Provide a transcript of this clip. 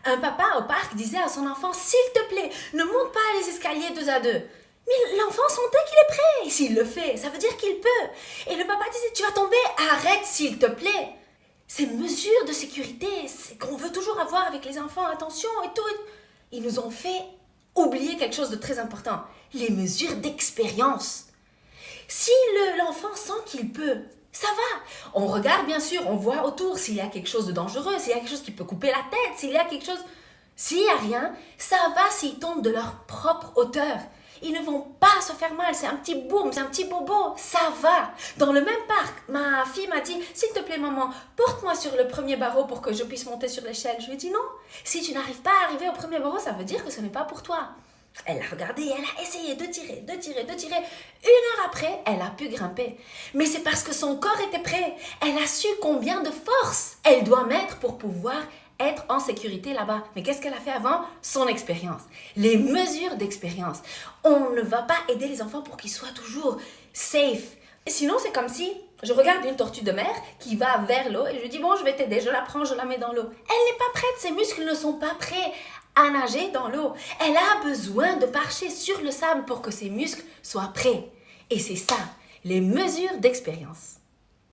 Un papa au parc disait à son enfant, s'il te plaît, ne monte pas les escaliers deux à deux. Mais l'enfant sentait qu'il est prêt. Et s'il le fait, ça veut dire qu'il peut. Et le papa disait, tu vas tomber, arrête s'il te plaît. Ces mesures de sécurité, c'est qu'on veut toujours avoir avec les enfants, attention et tout. Ils nous ont fait oublier quelque chose de très important, les mesures d'expérience. Si l'enfant sent qu'il peut, ça va. On regarde bien sûr, on voit autour s'il y a quelque chose de dangereux, s'il y a quelque chose qui peut couper la tête, s'il y a quelque chose... S'il n'y a rien, ça va s'ils tombent de leur propre hauteur. Ils ne vont pas se faire mal, c'est un petit boum, c'est un petit bobo, ça va. Dans le même parc, ma fille m'a dit, s'il te plaît maman, porte-moi sur le premier barreau pour que je puisse monter sur l'échelle. Je lui ai dit non, si tu n'arrives pas à arriver au premier barreau, ça veut dire que ce n'est pas pour toi. Elle a regardé et elle a essayé de tirer. 1 heure après, elle a pu grimper. Mais c'est parce que son corps était prêt. Elle a su combien de force elle doit mettre pour pouvoir être en sécurité là-bas. Mais qu'est-ce qu'elle a fait avant? Son expérience. Les mesures d'expérience. On ne va pas aider les enfants pour qu'ils soient toujours safe. Et sinon, c'est comme si je regarde une tortue de mer qui va vers l'eau et je dis, bon, je vais t'aider, je la prends, je la mets dans l'eau. Elle n'est pas prête, ses muscles ne sont pas prêts à nager dans l'eau. Elle a besoin de marcher sur le sable pour que ses muscles soient prêts. Et c'est ça, les mesures d'expérience.